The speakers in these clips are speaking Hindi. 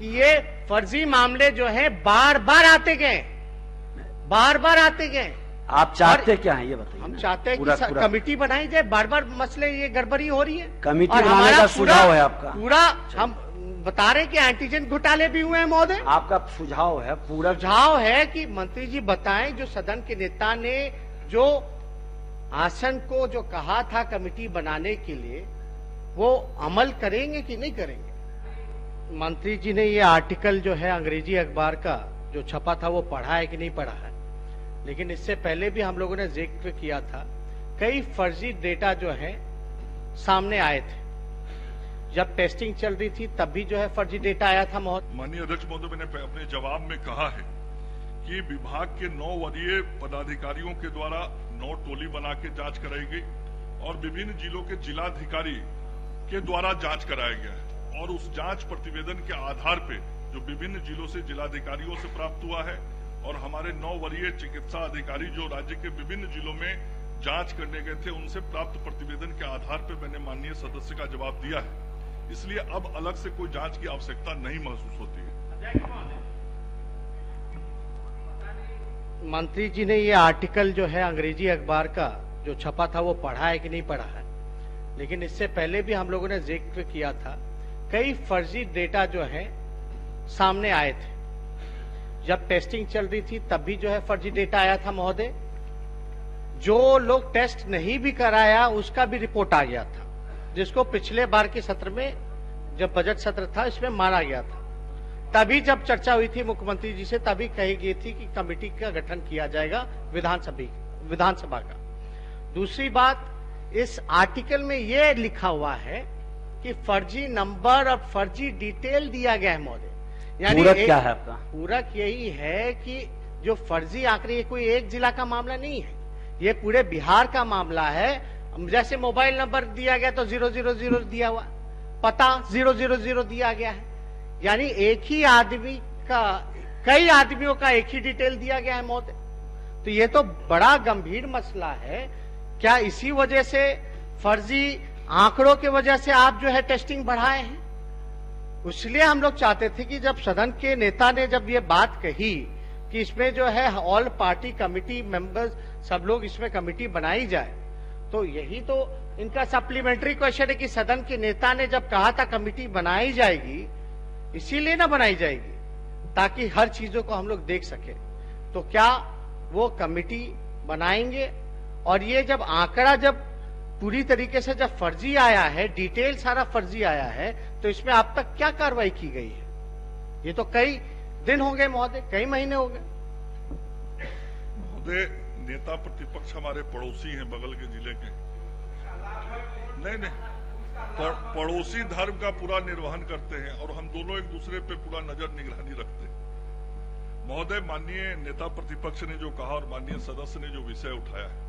कि ये फर्जी मामले जो है बार बार आते गए। आप चाहते क्या हैं ये बताइए। हम चाहते हैं कि कमेटी बनाई जाए, बार बार मसले ये गड़बड़ी हो रही है। कमेटी बनाने का सुझाव है आपका? पूरा हम बता रहे कि एंटीजन घोटाले भी हुए हैं महोदय। आपका सुझाव है? पूरा सुझाव है कि मंत्री जी बताएं, जो सदन के नेता ने जो आसन को जो कहा था कमेटी बनाने के लिए, वो अमल करेंगे कि नहीं करेंगे। मंत्री जी ने ये आर्टिकल जो है अंग्रेजी अखबार का जो छपा था वो पढ़ा है कि नहीं पढ़ा है, लेकिन इससे पहले भी हम लोगों ने जिक्र किया था, कई फर्जी डेटा जो है सामने आए थे। जब टेस्टिंग चल रही थी तब भी जो है फर्जी डेटा आया था। माननीय अध्यक्ष महोदय, मैंने अपने जवाब में कहा है कि विभाग के 9 वरीय पदाधिकारियों के द्वारा 9 टोली बना के जांच कराई गई और विभिन्न जिलों के जिलाधिकारी के द्वारा जांच कराया गया है। और उस जांच प्रतिवेदन के आधार पे जो विभिन्न जिलों से जिलाधिकारियों से प्राप्त हुआ है और हमारे 9 वरीय चिकित्सा अधिकारी जो राज्य के विभिन्न जिलों में जांच करने गए थे, उनसे प्राप्त प्रतिवेदन के आधार पर मैंने माननीय सदस्य का जवाब दिया है। इसलिए अब अलग से कोई जांच की आवश्यकता नहीं महसूस होती है। मंत्री जी ने ये आर्टिकल जो है अंग्रेजी अखबार का जो छपा था वो पढ़ा है कि नहीं पढ़ा है, लेकिन इससे पहले भी हम लोगों ने जिक्र किया था, कई फर्जी डेटा जो है सामने आए थे। जब टेस्टिंग चल रही थी तब भी जो है फर्जी डेटा आया था महोदय। जो लोग टेस्ट नहीं भी कराया उसका भी रिपोर्ट आ गया था, जिसको पिछले बार के सत्र में जब बजट सत्र था इसमें माना गया था। तभी जब चर्चा हुई थी मुख्यमंत्री जी से, तभी कही गई थी कि कमेटी का गठन किया जाएगा विधानसभा का। दूसरी बात, इस आर्टिकल में यह लिखा हुआ है कि फर्जी नंबर और फर्जी डिटेल दिया गया है महोदय। यानी पूरक क्या है आपका? पूरक यही है कि जो फर्जी आंकड़े, ये कोई एक जिला का मामला नहीं है, ये पूरे बिहार का मामला है। जैसे मोबाइल नंबर दिया गया तो 000 दिया हुआ, पता 000 दिया गया है। यानी एक ही आदमी का, कई आदमियों का एक ही डिटेल दिया गया है महोदय। तो ये तो बड़ा गंभीर मसला है। क्या इसी वजह से, फर्जी आंकड़ों की वजह से आप जो है टेस्टिंग बढ़ाए हैं? इसलिए हम लोग चाहते थे कि जब सदन के नेता ने जब ये बात कही कि इसमें जो है ऑल पार्टी कमेटी मेंबर्स सब लोग इसमें कमेटी बनाई जाए, तो यही तो इनका सप्लीमेंट्री क्वेश्चन है कि सदन के नेता ने जब कहा था कमेटी बनाई जाएगी, इसीलिए ना बनाई जाएगी ताकि हर चीजों को हम लोग देख सके। तो क्या वो कमेटी बनाएंगे? और ये जब आंकड़ा जब पूरी तरीके से जब फर्जी आया है, डिटेल सारा फर्जी आया है, तो इसमें अब तक क्या कार्रवाई की गई है? ये तो कई दिन हो गए महोदय, कई महीने हो गए महोदय। नेता प्रतिपक्ष हमारे पड़ोसी हैं, बगल के जिले के। नहीं, पड़ोसी धर्म का पूरा निर्वहन करते हैं और हम दोनों एक दूसरे पे पूरा नजर निगरानी रखते हैं। महोदय, माननीय नेता प्रतिपक्ष ने जो कहा और माननीय सदस्य ने जो विषय उठाया है,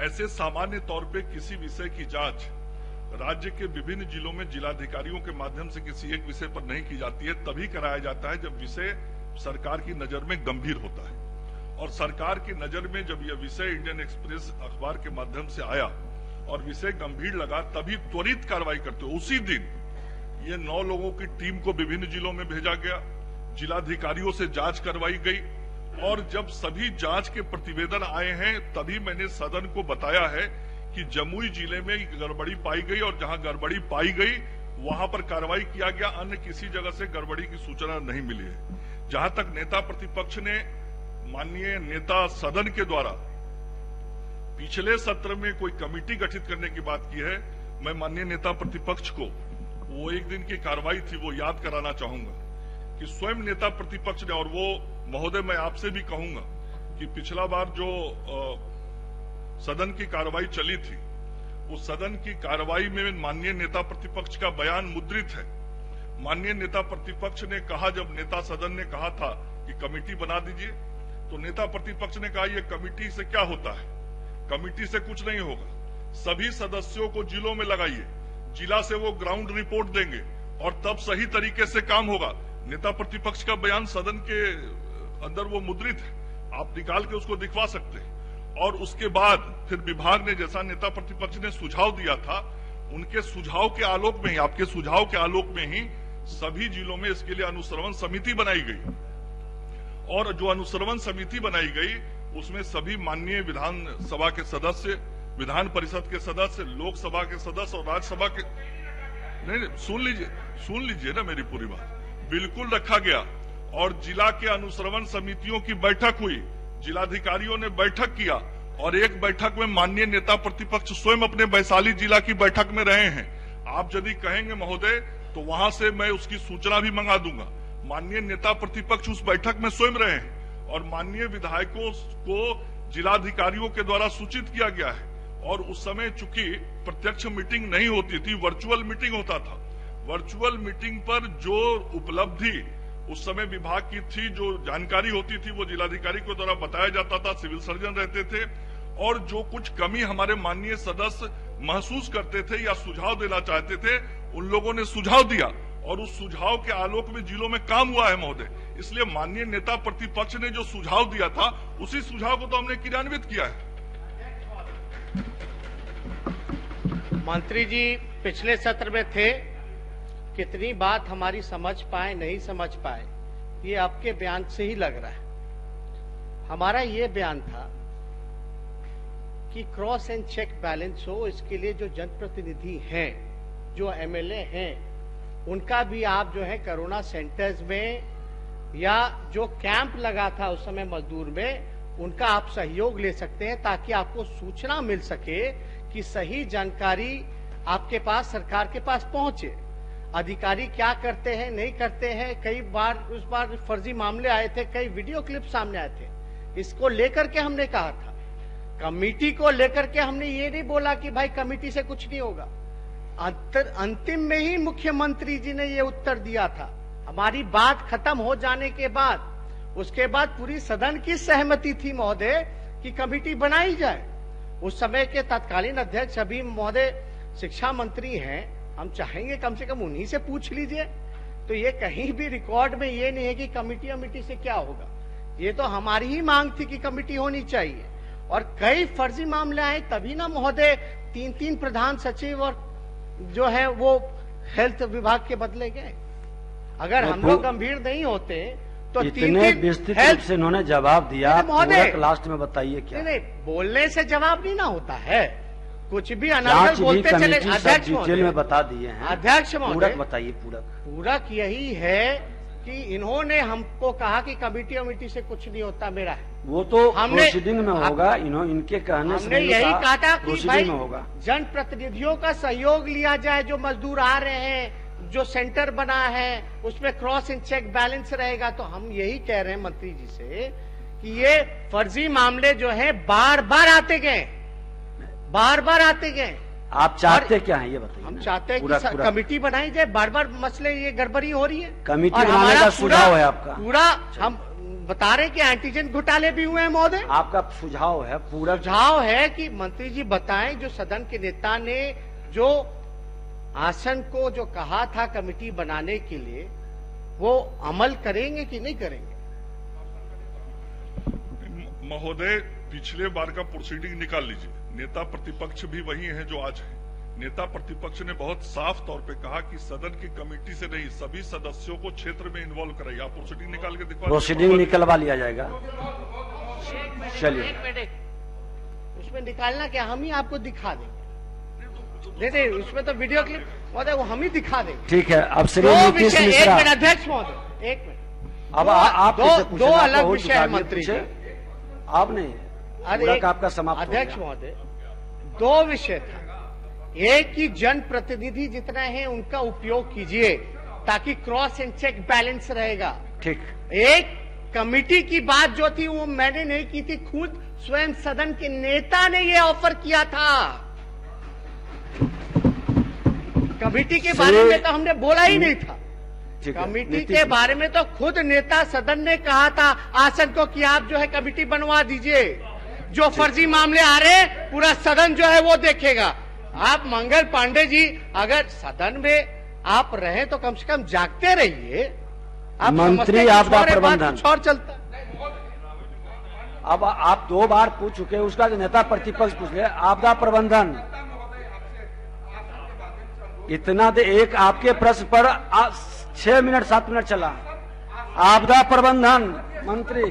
ऐसे सामान्य तौर पे किसी विषय की जांच राज्य के विभिन्न जिलों में जिलाधिकारियों के माध्यम से किसी एक विषय पर नहीं की जाती है, तभी कराया जाता है जब विषय सरकार की नजर में गंभीर होता है। और सरकार की नजर में जब यह विषय इंडियन एक्सप्रेस अखबार के माध्यम से आया और विषय गंभीर लगा, तभी त्वरित कार्रवाई करते हुए उसी दिन ये 9 लोगों की टीम को विभिन्न जिलों में भेजा गया, जिलाधिकारियों से जांच करवाई गई और जब सभी जांच के प्रतिवेदन आए हैं तभी मैंने सदन को बताया है कि जमुई जिले में गड़बड़ी पाई गई और जहां गड़बड़ी पाई गई वहां पर कार्रवाई किया गया, अन्य किसी जगह से गड़बड़ी की सूचना नहीं मिली है। जहां तक नेता प्रतिपक्ष ने माननीय नेता सदन के द्वारा पिछले सत्र में कोई कमेटी गठित करने की बात की है, मैं माननीय नेता प्रतिपक्ष को वो एक दिन की कार्रवाई थी वो याद कराना चाहूंगा कि स्वयं नेता प्रतिपक्ष ने, और वो महोदय मैं आपसे भी कहूंगा कि पिछला बार जो सदन की कार्रवाई चली थी, उस सदन की कार्रवाई में माननीय नेता प्रतिपक्ष का बयान मुद्रित है। माननीय नेता प्रतिपक्ष ने कहा, जब नेता सदन ने कहा था कि कमेटी बना दीजिए, तो नेता प्रतिपक्ष ने कहा ये कमेटी से क्या होता है, कमेटी से कुछ नहीं होगा, सभी सदस्यों को जिलों में लगाइए, जिला से वो ग्राउंड रिपोर्ट देंगे और तब सही तरीके से काम होगा। नेता प्रतिपक्ष का बयान सदन के अंदर वो मुद्रित है, आप निकाल के उसको दिखवा सकते हैं। और उसके बाद फिर विभाग ने, जैसा नेता प्रतिपक्ष ने सुझाव दिया था, उनके सुझाव के आलोक में ही, आपके सुझाव के आलोक में ही सभी जिलों में इसके लिए अनुश्रवण समिति बनाई गई और जो अनुश्रवण समिति बनाई गई उसमें सभी माननीय विधानसभा के सदस्य, विधान परिषद के सदस्य, लोकसभा के सदस्य और राज्यसभा के नहीं, सुन लीजिए ना मेरी पूरी बात, बिल्कुल रखा गया। और जिला के अनुश्रवण समितियों की बैठक हुई, जिलाधिकारियों ने बैठक किया और एक बैठक में माननीय नेता प्रतिपक्ष स्वयं अपने वैशाली जिला की बैठक में रहे हैं। आप यदि कहेंगे महोदय तो वहां से मैं उसकी सूचना भी मंगा दूंगा। माननीय नेता प्रतिपक्ष उस बैठक में स्वयं रहे हैं और माननीय विधायकों को जिलाधिकारियों के द्वारा सूचित किया गया है। और उस समय चूंकि प्रत्यक्ष मीटिंग नहीं होती थी, वर्चुअल मीटिंग होता था। वर्चुअल मीटिंग पर जो उपलब्धि उस समय विभाग की थी, जो जानकारी होती थी, वो जिलाधिकारी के द्वारा बताया जाता था, सिविल सर्जन रहते थे और जो कुछ कमी हमारे माननीय सदस्य महसूस करते थे या सुझाव देना चाहते थे, उन लोगों ने सुझाव दिया और उस सुझाव के आलोक में जिलों में काम हुआ है महोदय। इसलिए माननीय नेता प्रतिपक्ष ने जो सुझाव दिया था उसी सुझाव को तो हमने क्रियान्वित किया है। मंत्री जी पिछले सत्र में थे, कितनी बात हमारी समझ पाए नहीं समझ पाए ये आपके बयान से ही लग रहा है। हमारा ये बयान था कि क्रॉस एंड चेक बैलेंस हो, इसके लिए जो जनप्रतिनिधि हैं, जो एमएलए हैं, उनका भी आप जो है कोरोना सेंटर्स में या जो कैंप लगा था उस समय मजदूर में, उनका आप सहयोग ले सकते हैं ताकि आपको सूचना मिल सके कि सही जानकारी आपके पास, सरकार के पास पहुंचे। अधिकारी क्या करते हैं नहीं करते हैं, कई बार उस बार फर्जी मामले आए थे, कई वीडियो क्लिप सामने आए थे। इसको लेकर के हमने कहा था, कमेटी को लेकर के हमने ये नहीं बोला कि भाई कमेटी से कुछ नहीं होगा। अंतिम में ही मुख्यमंत्री जी ने ये उत्तर दिया था। हमारी बात खत्म हो जाने के बाद, उसके बाद पूरी सदन की सहमति थी महोदय कि कमेटी बनाई जाए। उस समय के तत्कालीन अध्यक्ष अभी महोदय शिक्षा मंत्री हैं, हम चाहेंगे कम से कम उन्हीं से पूछ लीजिए। तो ये कहीं भी रिकॉर्ड में ये नहीं है कि कमेटी से क्या होगा। ये तो हमारी ही मांग थी कि कमेटी होनी चाहिए। और कई फर्जी मामले आए तभी ना महोदय 3 प्रधान सचिव और जो है वो हेल्थ विभाग के बदले गए। अगर हम लोग गंभीर नहीं होते तो इतने विस्तृत रूप से इन्होंने जवाब दिया। महोदय लास्ट में बताइए क्या? नहीं, बोलने से जवाब नहीं ना होता है, कुछ भी अनर्गल बोलते चले। अध्यक्ष डिटेल में बता दिए हैं। अध्यक्ष महोदय बताइए। पूरक यही है कि इन्होंने हमको कहा कि कमेटी से कुछ नहीं होता मेरा है। वो तो प्रोसीडिंग में होगा, इनके कहने से हमने यही कहा था कि भाई होगा। जनप्रतिनिधियों का सहयोग लिया जाए, जो मजदूर आ रहे हैं, जो सेंटर बना है उसमें क्रॉस एंड चेक बैलेंस रहेगा। तो हम यही कह रहे हैं मंत्री जी से कि ये फर्जी मामले जो है बार बार आते गए। आप चाहते क्या है ये बताइए? हम चाहते हैं कि कमेटी बनाई जाए। बार बार मसले ये गड़बड़ी हो रही है। कमेटी बनाने का सुझाव है आपका? पूरा हम बता रहे कि एंटीजन घोटाले भी हुए हैं महोदय। आपका सुझाव है? पूरा सुझाव है कि मंत्री जी बताएं, जो सदन के नेता ने जो आसन को जो कहा था कमेटी बनाने के लिए, वो अमल करेंगे कि नहीं करेंगे? महोदय पिछले बार का प्रोसीडिंग निकाल लीजिए। नेता प्रतिपक्ष भी वही हैं जो आज हैं। नेता प्रतिपक्ष ने बहुत साफ तौर पे कहा कि सदन की कमेटी से नहीं, सभी सदस्यों को क्षेत्र में इन्वॉल्व कराइए। आप प्रोसीडिंग निकाल के दिखवा। प्रोसीडिंग निकलवा लिया जाएगा। चलिए, उसमें निकालना क्या, हम ही आपको दिखा देंगे। नहीं, उसमें तो वीडियो क्लिप महोदय वो हम ही दिखा देंगे। ठीक है। अब श्री नीतीश मिश्रा, एक मिनट अध्यक्ष महोदय, एक मिनट। अब आप दो अलग विषय है मंत्री जी। आपने आपका समाप्त। अध्यक्ष महोदय, 2 विषय था। एक की जनप्रतिनिधि जितना है उनका उपयोग कीजिए ताकि क्रॉस एंड चेक बैलेंस रहेगा। ठीक। एक कमेटी की बात जो थी वो मैंने नहीं की थी, खुद स्वयं सदन के नेता ने ये ऑफर किया था। कमेटी के बारे में तो हमने बोला ही नहीं था। कमेटी के बारे में तो खुद नेता सदन ने कहा था आसन को कि आप जो है कमेटी बनवा दीजिए। जो फर्जी मामले आ रहे हैं पूरा सदन जो है वो देखेगा। आप मंगल पांडे जी अगर सदन में आप रहे तो कम से कम जागते रहिए। आप मंत्री आपदा प्रबंधन कुछ और चलता। अब आप 2 बार पूछ चुके, उसका नेता प्रतिपक्ष पूछ ले। आपदा प्रबंधन इतना दे एक आपके प्रश्न पर 6 मिनट 7 मिनट चला। आपदा प्रबंधन मंत्री